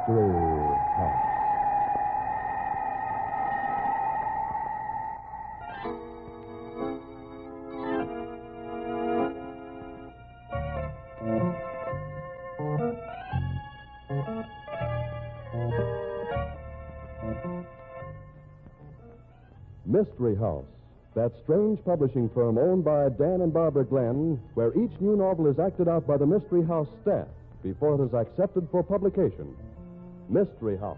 House. Mystery House, that strange publishing firm owned by Dan and Barbara Glenn, where each new novel is acted out by the Mystery House staff before it is accepted for publication. Mystery House.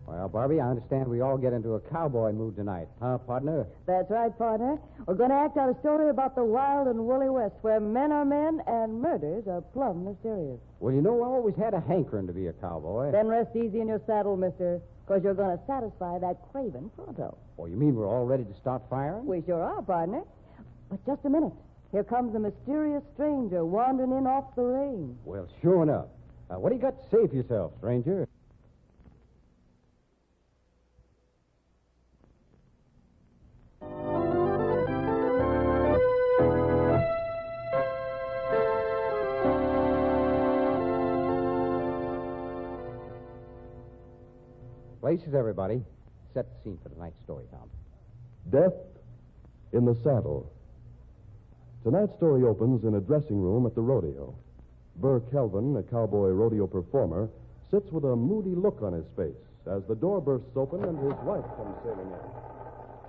Well, Barbie, I understand we all get into a cowboy mood tonight, huh, partner? That's right, partner. We're going to act out a story about the wild and woolly West, where men are men and murders are plumb mysterious. Well, you know, I always had a hankering to be a cowboy. Then rest easy in your saddle, mister, because you're going to satisfy that craven pronto. Oh, you mean we're all ready to start firing? We sure are, partner. But just a minute. Here comes a mysterious stranger wandering in off the range. Well, sure enough. What do you got to say for yourself, stranger? Places, everybody. Set the scene for tonight's story, Tom. Death in the Saddle. Tonight's story opens in a dressing room at the rodeo. Burr Kelvin, a cowboy rodeo performer, sits with a moody look on his face as the door bursts open and his wife comes sailing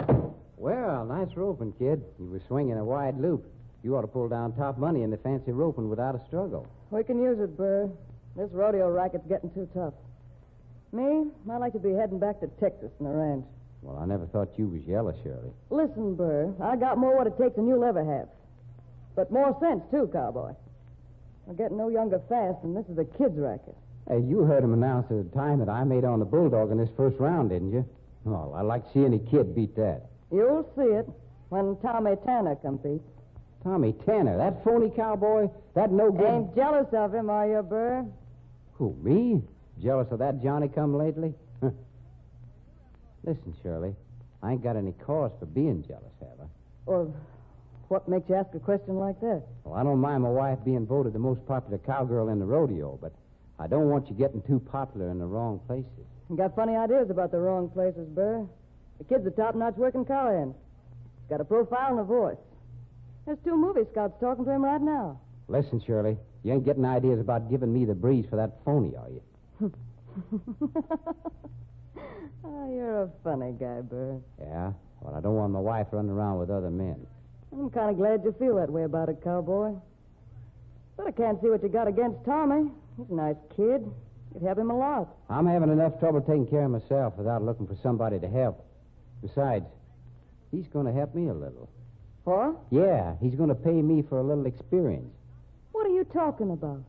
in. Well, nice roping, kid. You were swinging a wide loop. You ought to pull down top money in the fancy roping without a struggle. We can use it, Burr. This rodeo racket's getting too tough. Me, I'd like to be heading back to Texas and the ranch. Well, I never thought you was yellow, Shirley. Listen, Burr, I got more what it takes than you'll ever have. But more sense, too, cowboy. We're getting no younger fast, and this is a kid's racket. Hey, you heard him announce at the time that I made on the Bulldog in this first round, didn't you? Oh, I'd like to see any kid beat that. You'll see it when Tommy Tanner competes. Tommy Tanner, that phony cowboy, that no good... Ain't jealous of him, are you, Burr? Who, me? Jealous of that Johnny come lately? Listen, Shirley, I ain't got any cause for being jealous, have I? Well, what makes you ask a question like that? Well, I don't mind my wife being voted the most popular cowgirl in the rodeo, but I don't want you getting too popular in the wrong places. You got funny ideas about the wrong places, Burr. The kid's a top-notch working cowhand. He's got a profile and a voice. There's 2 movie scouts talking to him right now. Listen, Shirley, you ain't getting ideas about giving me the breeze for that phony, are you? Oh, you're a funny guy, Burr. Yeah? Well, I don't want my wife running around with other men. I'm kind of glad you feel that way about it, cowboy. But I can't see what you got against Tommy. He's a nice kid. You'd help him a lot. I'm having enough trouble taking care of myself without looking for somebody to help. Besides, he's going to help me a little. What? Yeah, he's going to pay me for a little experience. What are you talking about?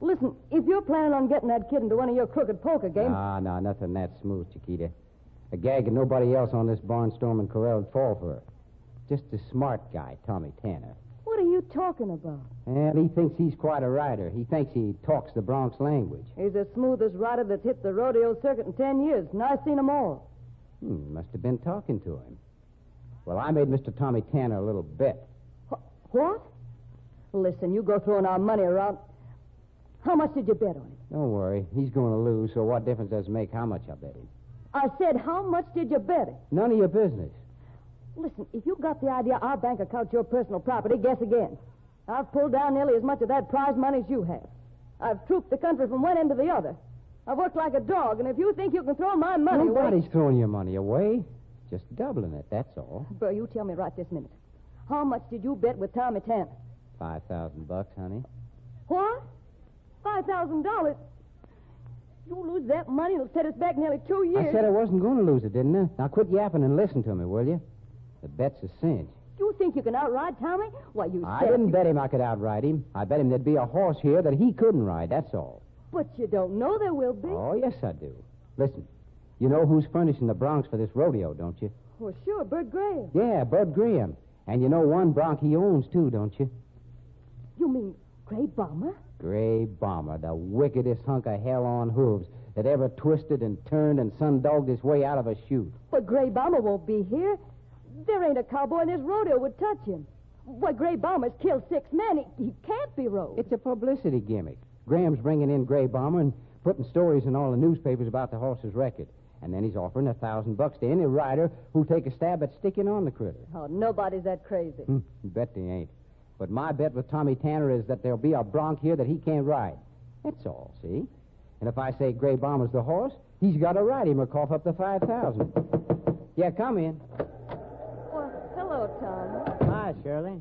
Listen, if you're planning on getting that kid into one of your crooked poker games... No, nothing that smooth, Chiquita. A gag and nobody else on this barnstorming corral would fall for her. Just a smart guy, Tommy Tanner. What are you talking about? And he thinks he's quite a rider. He thinks he talks the Bronx language. He's the smoothest rider that's hit the rodeo circuit in 10 years, and I've seen them all. Must have been talking to him. Well, I made Mr. Tommy Tanner a little bet. What? Listen, you go throwing our money around. How much did you bet on him? Don't worry. He's going to lose, so what difference does it make how much I bet him? I said, how much did you bet him? None of your business. Listen, if you got the idea our bank account's your personal property, guess again. I've pulled down nearly as much of that prize money as you have. I've trooped the country from one end to the other. I've worked like a dog, and if you think you can throw my money away... Nobody's throwing your money away. Just doubling it, that's all. Burr, you tell me right this minute. How much did you bet with Tommy Tanner? $5,000, honey. What? $5,000? You lose that money, it'll set us back nearly 2 years. I said I wasn't going to lose it, didn't I? Now quit yapping and listen to me, will you? The bet's a cinch. You think you can outride Tommy? Why, you I said... didn't bet him I could outride him. I bet him there'd be a horse here that he couldn't ride, that's all. But you don't know there will be. Oh, yes, I do. Listen, you know who's furnishing the broncs for this rodeo, don't you? Well, sure, Bert Graham. Yeah, Bud Graham. And you know one bronc he owns, too, don't you? You mean Gray Bomber? Gray Bomber, the wickedest hunk of hell on hooves that ever twisted and turned and sun-dogged his way out of a chute. But Gray Bomber won't be here. There ain't a cowboy in this rodeo would touch him. Why, Gray Bomber's killed 6 men. He can't be Rose. It's a publicity gimmick. Graham's bringing in Gray Bomber and putting stories in all the newspapers about the horse's record. And then he's offering $1,000 to any rider who'll take a stab at sticking on the critter. Oh, nobody's that crazy. Bet they ain't. But my bet with Tommy Tanner is that there'll be a bronc here that he can't ride. That's all, see? And if I say Gray Bomber's the horse, he's got to ride him or cough up the $5,000. Yeah, come in. Well, hello, Tommy. Hi, Shirley.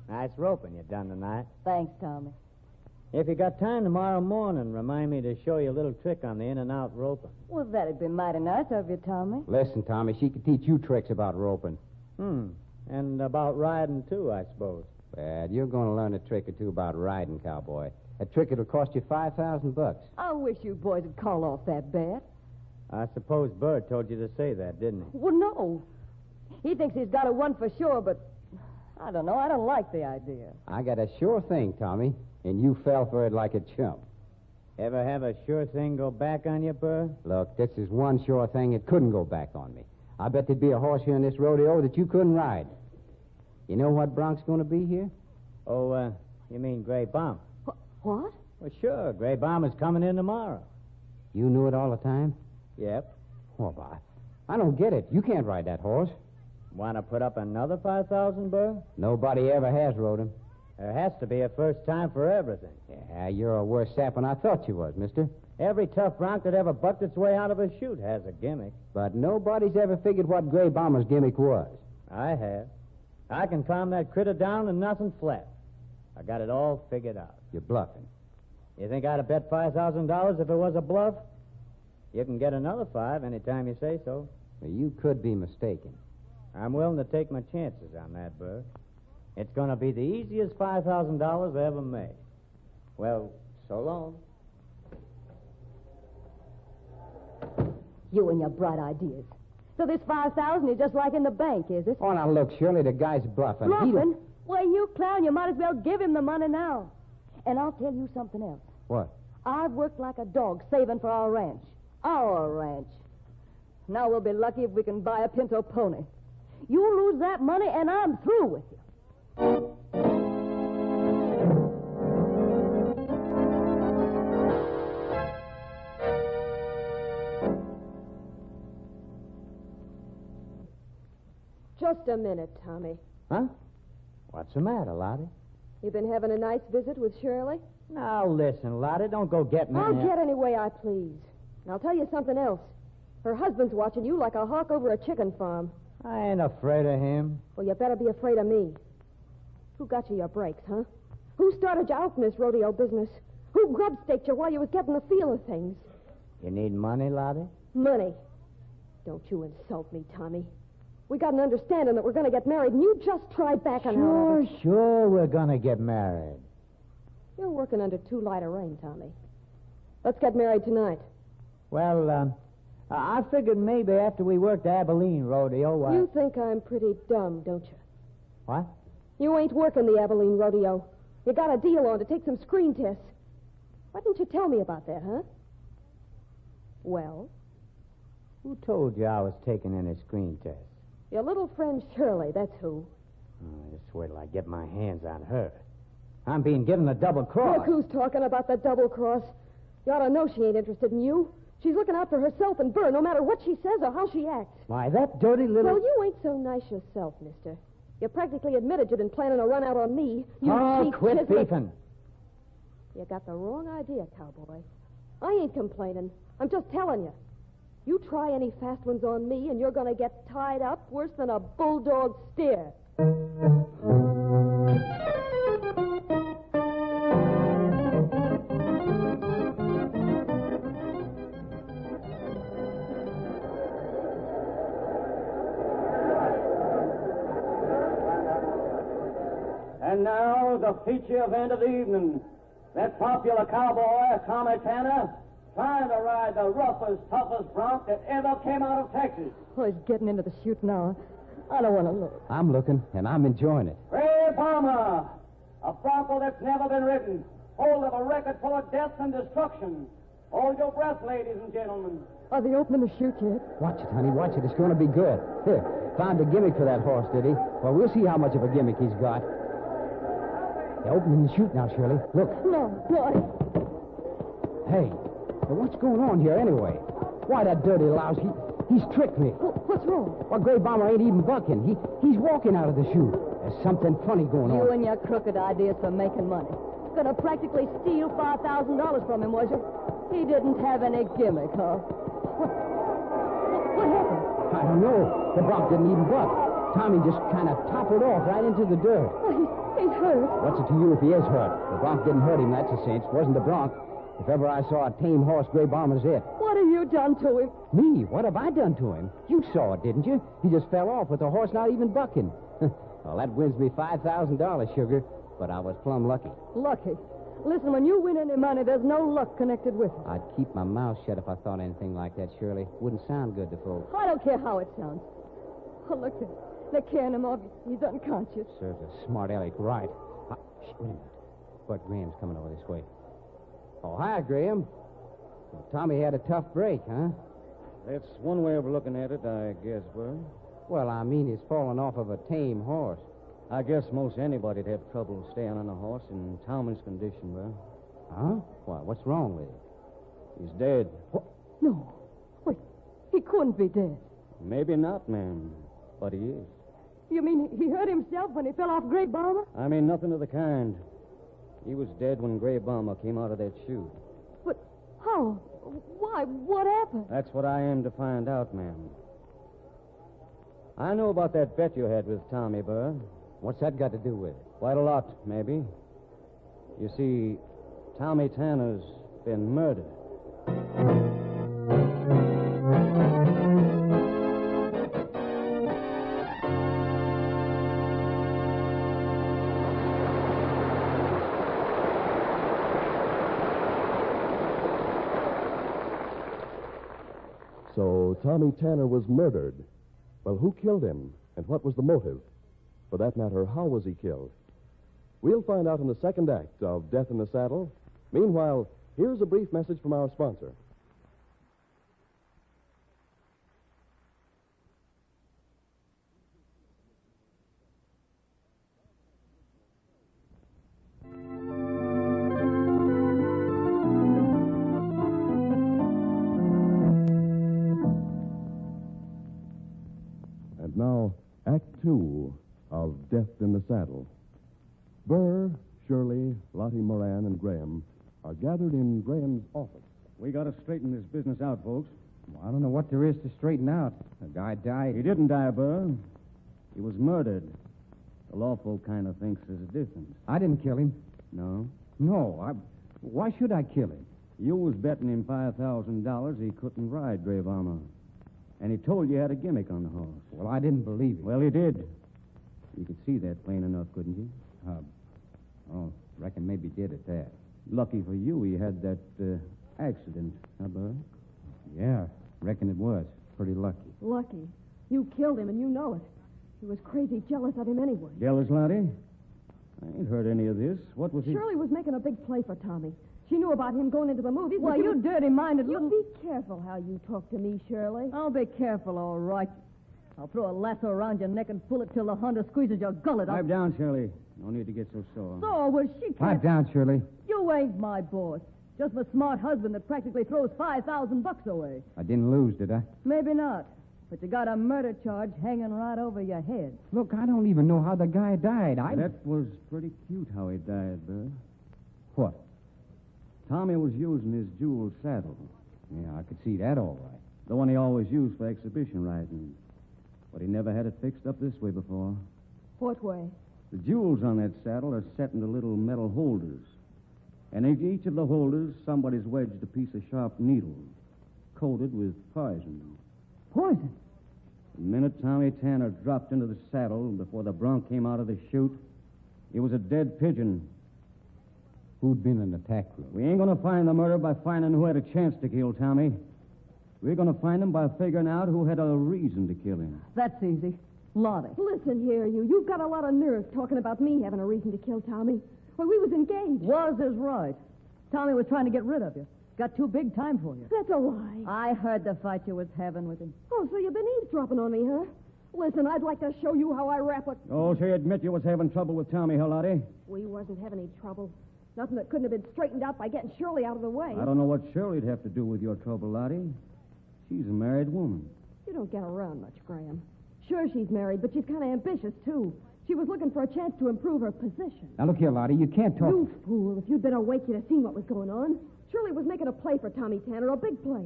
Nice roping you done tonight. Thanks, Tommy. If you got time tomorrow morning, remind me to show you a little trick on the in and out roping. Well, that'd be mighty nice of you, Tommy. Listen, Tommy, she could teach you tricks about roping. And about riding, too, I suppose. Well, you're going to learn a trick or two about riding, cowboy. A trick that'll cost you $5,000. I wish you boys would call off that bet. I suppose Bird told you to say that, didn't he? Well, no. He thinks he's got a one for sure, but I don't know. I don't like the idea. I got a sure thing, Tommy, and you fell for it like a chump. Ever have a sure thing go back on you, Bird? Look, this is one sure thing it couldn't go back on me. I bet there'd be a horse here in this rodeo that you couldn't ride. You know what bronc's going to be here? Oh, you mean Gray Bomb? What? Well, sure. Gray Bomb is coming in tomorrow. You knew it all the time? Yep. Well, I don't get it. You can't ride that horse. Want to put up another 5,000, Bird? Nobody ever has rode him. There has to be a first time for everything. Yeah, you're a worse sap than I thought you was, mister. Every tough bronc that ever bucked its way out of a chute has a gimmick. But nobody's ever figured what Gray Bomber's gimmick was. I have. I can calm that critter down and nothing flat. I got it all figured out. You're bluffing. You think I'd have bet $5,000 if it was a bluff? You can get another 5 anytime you say so. Well, you could be mistaken. I'm willing to take my chances on that, Bird. It's going to be the easiest $5,000 I ever made. Well, so long. You and your bright ideas. So this 5,000 is just like in the bank, is it? Oh, now look, Shirley, the guy's bluffing. Bluffing? Why, you clown, you might as well give him the money now. And I'll tell you something else. What? I've worked like a dog saving for our ranch. Our ranch. Now we'll be lucky if we can buy a pinto pony. You lose that money, and I'm through with you. Just a minute, Tommy. Huh? What's the matter, Lottie? You been having a nice visit with Shirley? Now, listen, Lottie, don't go getting in I'll there. get any way I please. And I'll tell you something else. Her husband's watching you like a hawk over a chicken farm. I ain't afraid of him. Well, you better be afraid of me. Who got you your breaks, huh? Who started you out in this rodeo business? Who grub-staked you while you was getting the feel of things? You need money, Lottie? Money. Don't you insult me, Tommy. We got an understanding that we're going to get married, and you just tried backing out of it. Sure, we're going to get married. You're working under too light a rein, Tommy. Let's get married tonight. Well, I figured maybe after we worked Abilene Rodeo, You think I'm pretty dumb, don't you? What? You ain't working the Abilene Rodeo. You got a deal on to take some screen tests. Why didn't you tell me about that, huh? Well, Who told you I was taking any screen tests? your little friend Shirley, that's who. Oh, just wait till I get my hands on her. I'm being given a double cross. Look who's talking about the double cross. You ought to know she ain't interested in you. She's looking out for herself and Burr, no matter what she says or how she acts. Why, that dirty little... Well, you ain't so nice yourself, mister. You practically admitted you'd been planning a run out on me. You cheap quit chiseler. beefing. You got the wrong idea, cowboy. I ain't complaining. I'm just telling you. You try any fast ones on me, and you're going to get tied up worse than a bulldog steer. And now, the feature event of the evening. That popular cowboy, Tommy Tanner, trying to ride the roughest, toughest bronc that ever came out of Texas. Oh, he's getting into the chute now. I don't want to look. I'm looking, and I'm enjoying it. Gray Bomber, a bronco that's never been ridden, hold of a record full of death and destruction. Hold your breath, ladies and gentlemen. Are they opening the chute yet? Watch it, honey. Watch it. It's going to be good. Here, found a gimmick for that horse, did he? Well, we'll see how much of a gimmick he's got. They're opening the chute now, Shirley. Look. No, boy. Hey, well, what's going on here anyway? Why, that dirty louse, he's tricked me. What's wrong? Well, Gray Bomber ain't even bucking. He's walking out of the chute. There's something funny going You on. and your crooked ideas for making money. Gonna practically steal $5,000 from him, was you? He didn't have any gimmick, huh? What happened? I don't know. The bronc didn't even buck. Tommy just kind of toppled off right into the dirt. Oh, he's hurt. What's it to you if he is hurt? The bronc didn't hurt him, that's a cinch. Wasn't the bronc. If ever I saw a tame horse, Gray Bomber's it. What have you done to him? Me? What have I done to him? You saw it, didn't you? He just fell off with the horse not even bucking. Well, that wins me $5,000, Sugar. But I was plumb lucky. Lucky. Listen, when you win any money, there's no luck connected with it. I'd keep my mouth shut if I thought anything like that, Shirley. Wouldn't sound good to folks. I don't care how it sounds. Oh, look, they're carrying him off. He's unconscious. Serves a smart aleck right. Wait a minute. Bert Graham's coming over this way. Oh, hi, Graham. Well, Tommy had a tough break, huh? That's one way of looking at it, I guess, Bert. Well, I mean, he's fallen off of a tame horse. I guess most anybody'd have trouble staying on a horse in Tommy's condition, Bert. Huh? Why, what's wrong with him? He's dead. What? No. Wait, he couldn't be dead. Maybe not, ma'am, but he is. You mean he hurt himself when he fell off Gray Bomber? I mean nothing of the kind. He was dead when Gray Bomber came out of that chute. But how? Why? What happened? That's what I aim to find out, ma'am. I know about that bet you had with Tommy, Burr. What's that got to do with it? Quite a lot, maybe. You see, Tommy Tanner's been murdered. So Tommy Tanner was murdered. Well, who killed him, and what was the motive? For that matter, how was he killed? We'll find out in the second act of Death in the Saddle. Meanwhile, here's a brief message from our sponsor. And now, Act Two of Death in the Saddle. Burr, Shirley, Lottie Moran, and Graham are gathered in Graham's office. We got to straighten this business out, folks. Well, I don't know what there is to straighten out. The guy died. He didn't die, Burr. He was murdered. The law folk kind of thinks there's a difference. I didn't kill him. No? No, why should I kill him? You was betting him $5,000 he couldn't ride Gray Bomber. And he told you had a gimmick on the horse. Well, I didn't believe him. Well, he did. You could see that plain enough, couldn't you? Reckon maybe did at that. Lucky for you, he had that accident, huh, Burr? Yeah, reckon it was. Pretty lucky. Lucky. You killed him, and you know it. He was crazy jealous of him anyway. Jealous, Lottie? I ain't heard any of this. What was he... Shirley was making a big play for Tommy. She knew about him going into the movies. Well, you dirty-minded You little... be careful how you talk to me, Shirley. I'll be careful, all right. I'll throw a lasso around your neck and pull it till the hunter squeezes your gullet up. Pipe down, Shirley. No need to get so sore. So, well, she can't... Pipe down, Shirley. You ain't my boss. Just a smart husband that practically throws $5,000 away. I didn't lose, did I? Maybe not. But you got a murder charge hanging right over your head. Look, I don't even know how the guy died. That was pretty cute how he died, Burr. What? Tommy was using his jewel saddle. Yeah, I could see that all right. The one he always used for exhibition riding. But he never had it fixed up this way before. What way? The jewels on that saddle are set into little metal holders. And in each of the holders, somebody's wedged a piece of sharp needle, coated with poison. Poison? The minute Tommy Tanner dropped into the saddle before the bronc came out of the chute, he was a dead pigeon. Who'd been in the attack room? We ain't going to find the murderer by finding who had a chance to kill Tommy. We're going to find him by figuring out who had a reason to kill him. That's easy. Lottie. Listen here, you. You've got a lot of nerve talking about me having a reason to kill Tommy. Well, we was engaged. Was is right. Tommy was trying to get rid of you. Got too big time for you. That's a lie. I heard the fight you was having with him. Oh, so you've been eavesdropping on me, huh? Listen, I'd like to show you how I rap it. Oh, so you admit you was having trouble with Tommy, huh, Lottie? We wasn't having any trouble. Nothing that couldn't have been straightened out by getting Shirley out of the way. I don't know what Shirley'd have to do with your trouble, Lottie. She's a married woman. You don't get around much, Graham. Sure, she's married, but she's kind of ambitious, too. She was looking for a chance to improve her position. Now, look here, Lottie, you can't talk... You fool. If you'd been awake, you'd have seen what was going on. Shirley was making a play for Tommy Tanner, a big play.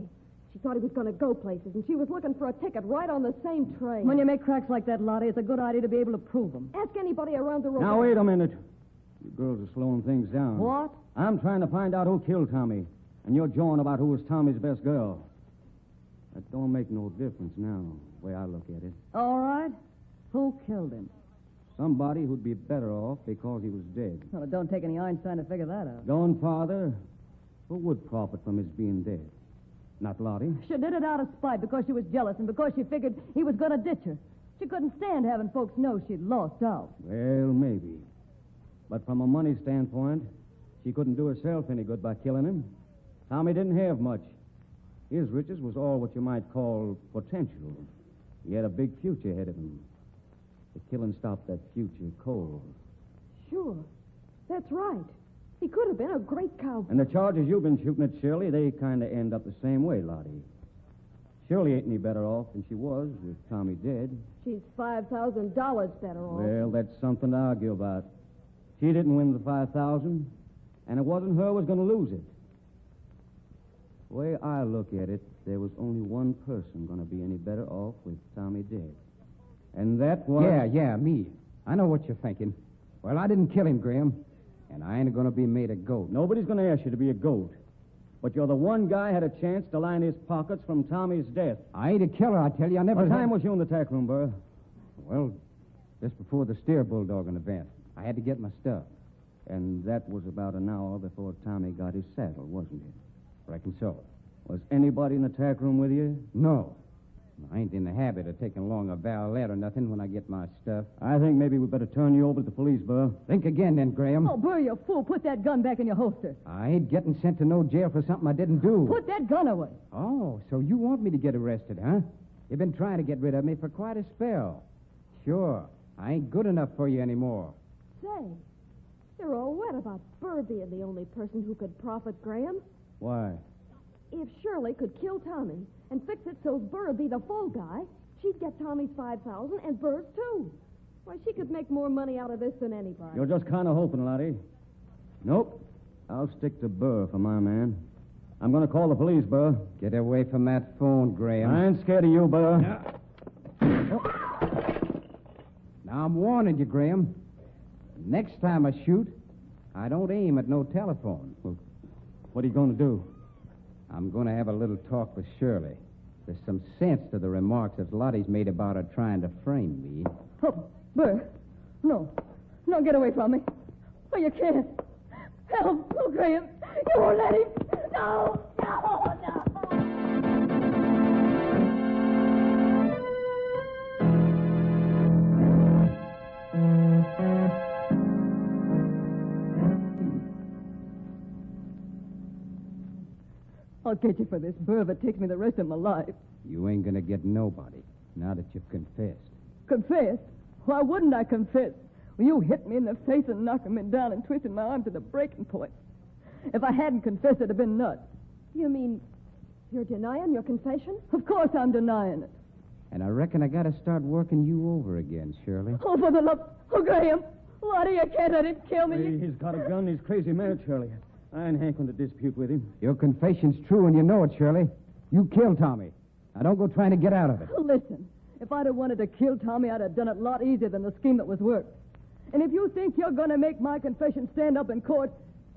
She thought he was going to go places, and she was looking for a ticket right on the same train. When you make cracks like that, Lottie, it's a good idea to be able to prove them. Ask anybody around the road. Now, wait a minute. You girls are slowing things down. What? I'm trying to find out who killed Tommy, and you're jawing about who was Tommy's best girl. That don't make no difference now, the way I look at it. All right. Who killed him? Somebody who'd be better off because he was dead. Well, it don't take any Einstein to figure that out. Going farther, who would profit from his being dead? Not Lottie. She did it out of spite because she was jealous and because she figured he was going to ditch her. She couldn't stand having folks know she'd lost out. Well, maybe. But from a money standpoint, she couldn't do herself any good by killing him. Tommy didn't have much. His riches was all what you might call potential. He had a big future ahead of him. The killing stopped that future cold. Sure. That's right. He could have been a great cowboy. And the charges you've been shooting at Shirley, they kind of end up the same way, Lottie. Shirley ain't any better off than she was with Tommy dead. She's $5,000 better off. Well, that's something to argue about. She didn't win the $5,000, and it wasn't her who was going to lose it. The way I look at it, there was only one person going to be any better off with Tommy dead. And that was... Yeah, me. I know what you're thinking. Well, I didn't kill him, Graham. And I ain't going to be made a goat. Nobody's going to ask you to be a goat. But you're the one guy had a chance to line his pockets from Tommy's death. I ain't a killer, I tell you. I never... What time was you in the tack room, Burr? Well, just before the steer bulldogging event. I had to get my stuff. And that was about an hour before Tommy got his saddle, wasn't it? Reckon so. Was anybody in the tack room with you? No. I ain't in the habit of taking along a valet or nothing when I get my stuff. I think maybe we better turn you over to the police, Burr. Think again, then, Graham. Oh, Burr, you fool. Put that gun back in your holster. I ain't getting sent to no jail for something I didn't do. Put that gun away. Oh, so you want me to get arrested, huh? You've been trying to get rid of me for quite a spell. Sure. I ain't good enough for you anymore. Say, you're all wet about Burr being the only person who could profit, Graham. Why? If Shirley could kill Tommy and fix it so Burr'd be the fall guy, she'd get Tommy's $5,000 and Burr's too. Why, she could make more money out of this than anybody. You're just kind of hoping, Lottie. Nope. I'll stick to Burr for my man. I'm going to call the police, Burr. Get away from that phone, Graham. I ain't scared of you, Burr. Now, I'm warning you, Graham. Next time I shoot, I don't aim at no telephone. Well, what are you going to do? I'm going to have a little talk with Shirley. There's some sense to the remarks that Lottie's made about her trying to frame me. Oh, Burr. No. No, get away from me. Oh, you can't. Help. Oh, Graham. You won't let him. No. I'll get you for this, Burr, if it takes me the rest of my life. You ain't going to get nobody, now that you've confessed. Confess? Why wouldn't I confess? Well, you hit me in the face and knocked me down and twisted my arm to the breaking point. If I hadn't confessed, it'd have been nuts. You mean you're denying your confession? Of course I'm denying it. And I reckon I got to start working you over again, Shirley. Oh, for the love... Oh, Graham. Lottie, you can't let him kill me. Hey, he's got a gun. He's crazy mad, Shirley. I ain't hankering to dispute with him. Your confession's true, and you know it, Shirley. You killed Tommy. Now, don't go trying to get out of it. Listen, if I'd have wanted to kill Tommy, I'd have done it a lot easier than the scheme that was worked. And if you think you're going to make my confession stand up in court,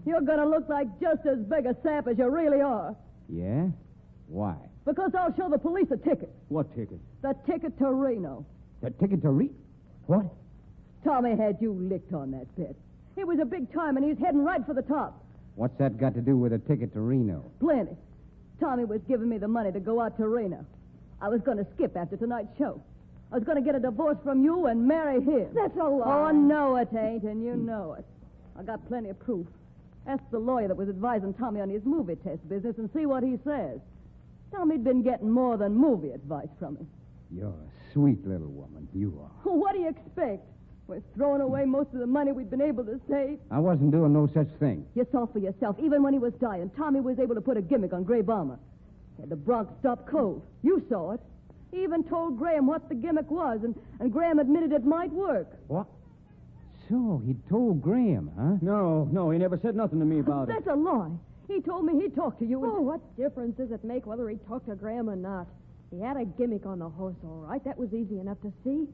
you're going to look like just as big a sap as you really are. Yeah? Why? Because I'll show the police a ticket. What ticket? The ticket to Reno. The ticket to What? Tommy had you licked on that bet. It was a big time, and he's heading right for the top. What's that got to do with a ticket to Reno? Plenty. Tommy was giving me the money to go out to Reno. I was going to skip after tonight's show. I was going to get a divorce from you and marry him. That's a lie. Oh, no, it ain't, and you know it. I got plenty of proof. Ask the lawyer that was advising Tommy on his movie test business and see what he says. Tommy'd been getting more than movie advice from him. You're a sweet little woman. You are. What do you expect? We're throwing away most of the money we'd been able to save. I wasn't doing no such thing. You saw for yourself. Even when he was dying, Tommy was able to put a gimmick on Gray Bomber. Had the Bronx stop cold. You saw it. He even told Graham what the gimmick was, and Graham admitted it might work. What? So, he told Graham, huh? No, he never said nothing to me about it. That's a lie. He told me he'd talk to you. Oh, what difference does it make whether he talked to Graham or not? He had a gimmick on the horse, all right. That was easy enough to see.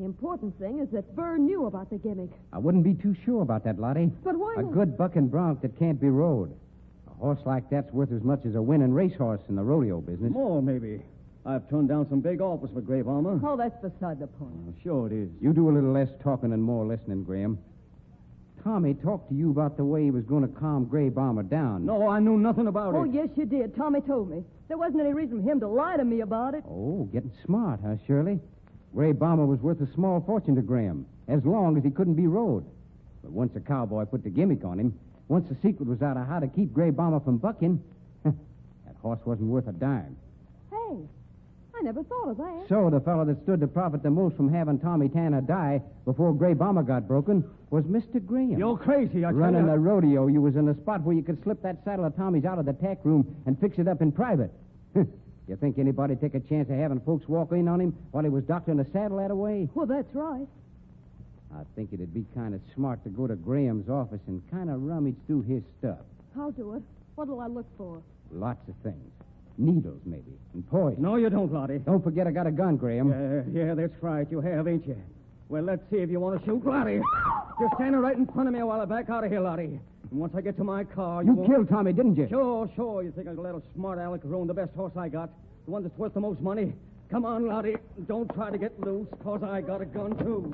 The important thing is that Burr knew about the gimmick. I wouldn't be too sure about that, Lottie. But why A not? good bucking bronc that can't be rode. A horse like that's worth as much as a winning racehorse in the rodeo business. More, maybe. I've turned down some big offers for Gray Bomber. Oh, that's beside the point. Sure it is. You do a little less talking and more listening, Graham. Tommy talked to you about the way he was going to calm Gray Bomber down. No, I knew nothing about Oh, it. yes, you did. Tommy told me. There wasn't any reason for him to lie to me about it. Oh, getting smart, huh, Shirley? Gray Bomber was worth a small fortune to Graham, as long as he couldn't be rode. But once a cowboy put the gimmick on him, once the secret was out of how to keep Gray Bomber from bucking, that horse wasn't worth a dime. Hey, I never thought of that. So the fellow that stood to profit the most from having Tommy Tanner die before Gray Bomber got broken was Mr. Graham. You're crazy, I tell Running you. a rodeo, you was in a spot where you could slip that saddle of Tommy's out of the tack room and fix it up in private. You think anybody'd take a chance of having folks walk in on him while he was doctoring the saddle that way? Well, that's right. I think it'd be kind of smart to go to Graham's office and kind of rummage through his stuff. I'll do it. What'll I look for? Lots of things. Needles, maybe, and poison. No, you don't, Lottie. Don't forget I got a gun, Graham. Yeah, that's right. You have, ain't you? Well, let's see if you want to shoot Lottie. You're standing right in front of me while I back out of here, Lottie. And once I get to my car, You won't... killed Tommy, didn't you? Sure. You think I'd let a smart aleck ruin the best horse I got? The one that's worth the most money? Come on, Lottie. Don't try to get loose, because I got a gun, too.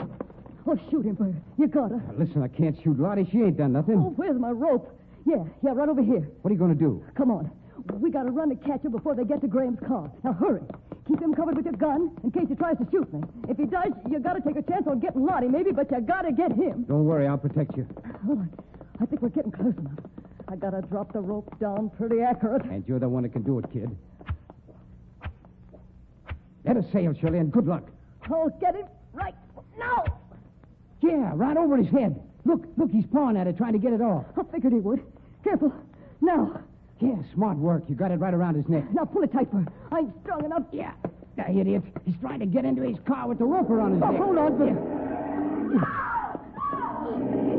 Oh, shoot him, Bert. You gotta. Now, listen, I can't shoot Lottie. She ain't done nothing. Oh, where's my rope? Yeah, right over here. What are you going to do? Come on. We gotta run to catch him before they get to Graham's car. Now, hurry. Keep him covered with your gun in case he tries to shoot me. If he does, you gotta take a chance on getting Lottie, maybe, but you gotta get him. Don't worry, I'll protect you. Hold on. I think we're getting close enough. I gotta drop the rope down pretty accurate. And you're the one that can do it, kid. Let us sail, Shirley, and good luck. I'll get him right now. Yeah, right over his head. Look, he's pawing at it, trying to get it off. I figured he would. Careful. Now. Yeah, smart work. You got it right around his neck. Now pull it tight, Bert. I ain't strong enough. Yeah, that idiot. He's trying to get into his car with the rope around his neck. Hold on, Bert.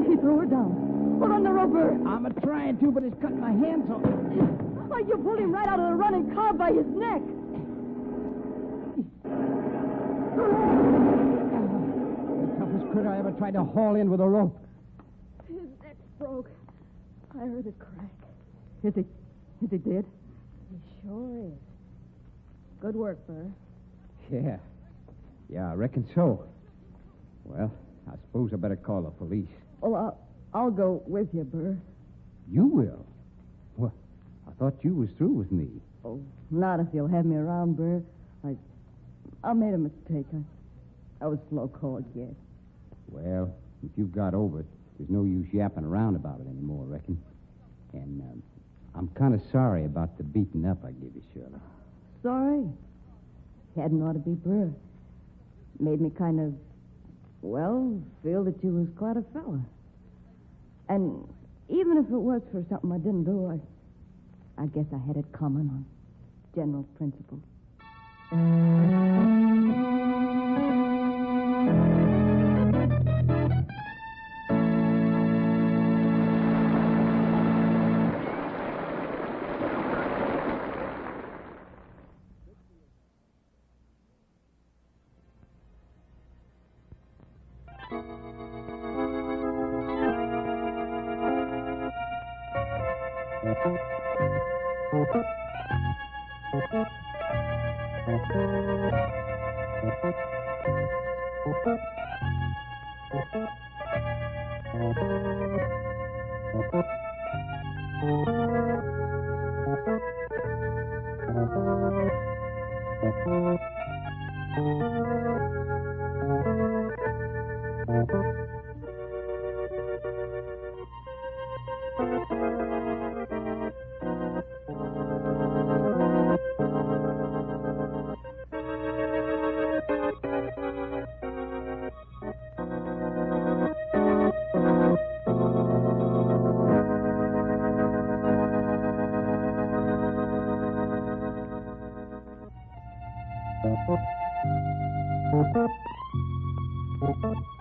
He threw her down. Pull on the rope, Bert. I'm trying to, but it's cutting my hands off. Oh, you pulled him right out of the running car by his neck. The toughest critter I ever tried to haul in with a rope. His neck's broke. I heard it crack. Is he dead? He sure is. Good work, Burr. Yeah, I reckon so. Well, I suppose I better call the police. Oh, I'll go with you, Burr. You will? Well, I thought you was through with me. Oh, not if you'll have me around, Burr. I made a mistake. I was slow-called, yes. Well, if you've got over it, there's no use yapping around about it anymore, I reckon. And I'm kind of sorry about the beating up I give you, Shirley. Sorry. Hadn't ought to be, Burr. Made me kind of, feel that you was quite a fella. And even if it was for something I didn't do, I guess I had it coming on general principles. Thank you.